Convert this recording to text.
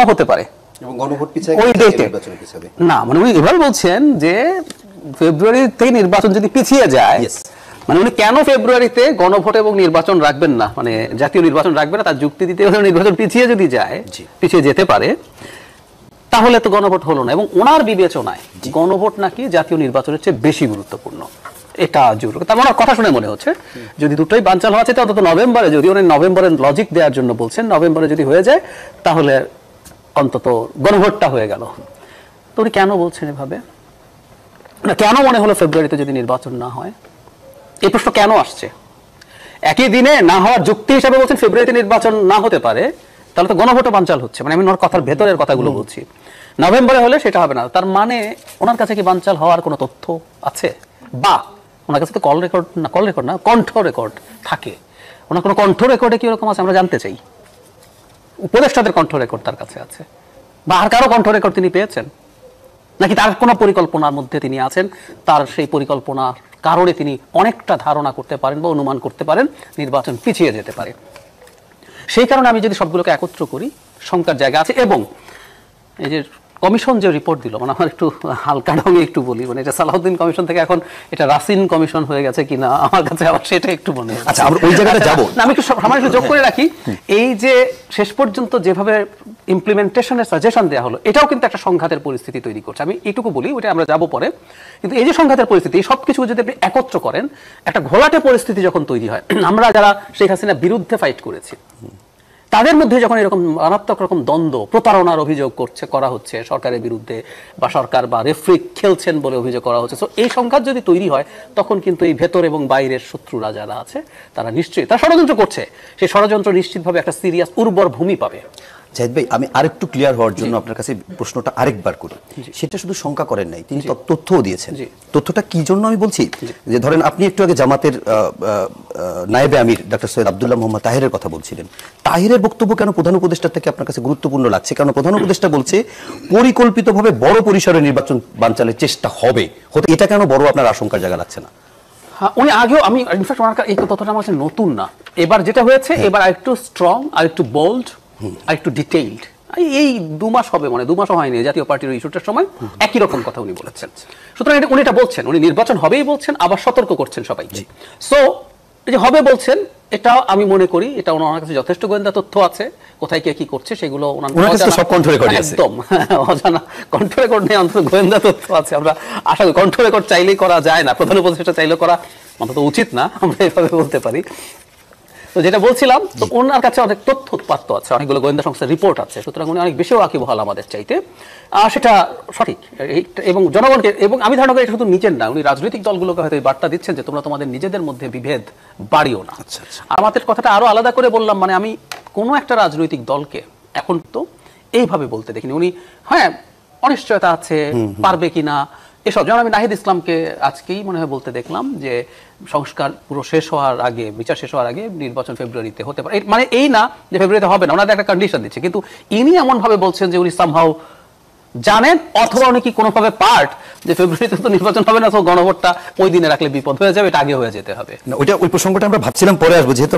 নাও হতে পারে এবং গণভোট পিছায় ওই ডেটে নির্বাচন পিছাবে না, মানে উনি এবার বলছেন যে ফেব্রুয়ারিতে নির্বাচন যদি পিছিয়ে যায়, মানে উনি কেন ফেব্রুয়ারিতে গণভোট এবং নির্বাচন রাখবেন না, মানে জাতীয় নির্বাচন রাখবেন না, তার যুক্তি দিতে হলে নির্বাচন পিছিয়ে যদি যায়, পিছিয়ে যেতে পারে, তাহলে তো গণভোট হলো না। এবং ওনার বিবেচনায় গণভোট নাকি জাতীয় নির্বাচনের চেয়ে বেশি গুরুত্বপূর্ণ, এটা জরুরি। তার মানে কথা শুনে মনে হচ্ছে যদি দুটোই বানচাল হওয়া আছে, অন্তত নভেম্বরে, যদি উনি নভেম্বরের লজিক দেওয়ার জন্য বলছেন, নভেম্বরে যদি হয়ে যায় তাহলে অন্তত গণভোটটা হয়ে গেল। তো উনি কেন বলছেন এভাবে? না, কেন মনে হলো ফেব্রুয়ারিতে যদি নির্বাচন না হয়? এই প্রশ্ন কেন আসছে? একই দিনে না হওয়ার যুক্তি হিসাবে বলছেন ফেব্রুয়ারিতে নির্বাচন না হতে পারে, তাহলে তো গণভোটও বানচাল হচ্ছে। মানে আমি ওনার কথার ভেতরের কথাগুলো বলছি। নভেম্বরে হলে সেটা হবে না, তার মানে ওনার কাছে কি বানচাল হওয়ার কোনো তথ্য আছে? বা ওনার কাছে তো কল রেকর্ড না কণ্ঠ রেকর্ড থাকে, ওনার কোনো কণ্ঠ রেকর্ডে কি রকম আছে আমরা জানতে চাই। উপদেষ্টাদের কণ্ঠ রেকর্ড তার কাছে আছে, বা আর কারো কণ্ঠ রেকর্ড তিনি পেয়েছেন, নাকি তার কোনো পরিকল্পনার মধ্যে তিনি আছেন, তার সেই পরিকল্পনার কারণে তিনি অনেকটা ধারণা করতে পারেন বা অনুমান করতে পারেন নির্বাচন পিছিয়ে যেতে পারে। সেই কারণে আমি যদি সবগুলোকে একত্র করি, শঙ্কার জায়গা আছে। এবং এই যে কমিশন যে রিপোর্ট দিল, মানে আমার একটু হালকা ঢঙে একটু বলি, মানে এটা সালাউদ্দিন কমিশন থেকে এখন এটা রাসিন কমিশন হয়ে গেছে কিনা আমার কাছে আবার সেটা একটু মনে হয়। আচ্ছা, আমরা ওই জায়গাটা যাব না, আমি একটু সামান্য একটু যোগ করে রাখি, এই যে শেষ পর্যন্ত যেভাবে ইমপ্লিমেন্টেশনের সাজেশন দেওয়া হলো, এটাও কিন্তু একটা সংঘাতের পরিস্থিতি তৈরি করছে। আমি এইটুকু বলি, ওইটা আমরা যাবো পরে। কিন্তু এই যে সংঘাতের পরিস্থিতি, সব কিছু যদি আপনি একত্র করেন, একটা ঘোলাটে পরিস্থিতি যখন তৈরি হয়, আমরা যারা শেখ হাসিনার বিরুদ্ধে ফাইট করেছি তাদের মধ্যে যখন এরকম মারাত্মক রকম দ্বন্দ্ব, প্রতারণার অভিযোগ করা হচ্ছে সরকারের বিরুদ্ধে, বা সরকার বা রেফ্রি খেলছেন বলে অভিযোগ করা হচ্ছে, তো এই সংঘাত যদি তৈরি হয়, তখন কিন্তু এই ভেতর এবং বাইরের শত্রুরা যারা আছে তারা নিশ্চয়ই তারা ষড়যন্ত্র করছে, সেই ষড়যন্ত্র নিশ্চিতভাবে একটা সিরিয়াস উর্বর ভূমি পাবে। জাহিদ ভাই, আমি আরেকটু ক্লিয়ার হওয়ার জন্য আপনার কাছে প্রশ্নটা আরেকবার করি। সেটা শুধু শঙ্কা করেন নাই, তিনি তথ্যও দিয়েছেন। তথ্যটা কি জন্য আমি বলছি, যে ধরেন আপনি একটু আগে জামাতের নায়েবে আমির ডক্টর সৈয়দ আব্দুল্লাহ মোহাম্মদ তাহেরের কথা বলছিলেন। তাহেরের বক্তব্য কেন প্রধান উপদেষ্টার থেকে আপনার কাছে গুরুত্বপূর্ণ লাগছে? কারণ প্রধান উপদেষ্টা বলছে পরিকল্পিতভাবে বড় পরিসরে নির্বাচন বানচালের চেষ্টা হবে, এটা কেন বড় আপনার আশঙ্কার জায়গা লাগছে না? উনি আগেও, আমি ইনফ্যাক্ট ওনার এই তথ্যটা আমার কাছে নতুন না। এবার যেটা হয়েছে, এবার আরেকটু স্ট্রং, আরেকটু বোল্ড, আরেকটু ডিটেইলড। এই 2 মাস হবে, মানে 2 মাসও হয়নি জাতীয় পার্টির ইস্যুটার সময় একই রকম কথা উনি বলেছেন। সুতরাং উনি এটা বলছেন, উনি নির্বাচন হবেই বলছেন, আবার সতর্ক করছেন সবাইকে। সো এই যে হবে বলছেন, এটা আমি মনে করি এটা ওনার কাছে যথেষ্ট গোয়েন্দা তথ্য আছে, কোথায় কে কি করছে সেগুলো ওনার সব কণ্ঠ রেকর্ড আছে, একদম অজানা কণ্ঠ রেকর্ড নেই, অন্তত গোয়েন্দা তথ্য আছে। আমরা আশা করি কণ্ঠ রেকর্ড চাইলেই করা যায় না, প্রধান উপদেষ্টা চাইলেও করা অন্তত উচিত না, আমরা এভাবে বলতে পারি। তো যেটা বলছিলাম, তো ওনার কাছে অনেক তথ্য উৎপাত্ত আছে, অনেকগুলো গোয়েন্দা সংস্থার রিপোর্ট আছে, সুতরাং উনি অনেক বেশি ওয়াকিবহাল আমাদের চাইতে, সেটা সঠিক। এবং জনগণকে, এবং আমি ধারণা করি এটা শুধু নিজের না, উনি রাজনৈতিক দলগুলোকে হয়তো এই বার্তা দিচ্ছেন যে তোমরা তোমাদের নিজেদের মধ্যে বিভেদ বাড়িও না। আমাদের কথাটা আরো আলাদা করে বললাম, মানে আমি কোনো একটা রাজনৈতিক দলকে এখন তো এইভাবে বলতে দেখিনি। উনি হ্যাঁ অনিশ্চয়তা আছে, পারবে কিনা এসব, যেমন আমি নাহিদ ইসলামকে আজকেই মনে হয় বলতে দেখলাম যে সংস্কার পুরো শেষ হওয়ার আগে, বিচার শেষ হওয়ার আগে নির্বাচন ফেব্রুয়ারিতে হতে পারে, মানে এই না যে ফেব্রুয়ারিতে হবে না, ওনাদের একটা কন্ডিশন দিচ্ছে। কিন্তু ইনি এমন ভাবে বলছেন যে উনি সামহাউ জানেন, অথবা উনি কি কোনোভাবে পার্ট যে ফেব্রুয়ারিতে তো নির্বাচন হবে না, তো গণভোটটা ওই দিনে রাখলে বিপদ হয়ে যাবে, এটা আগে হয়ে যেতে হবে। ওই প্রসঙ্গটা আমরা ভাবছিলাম পরে আসবো, যেহেতু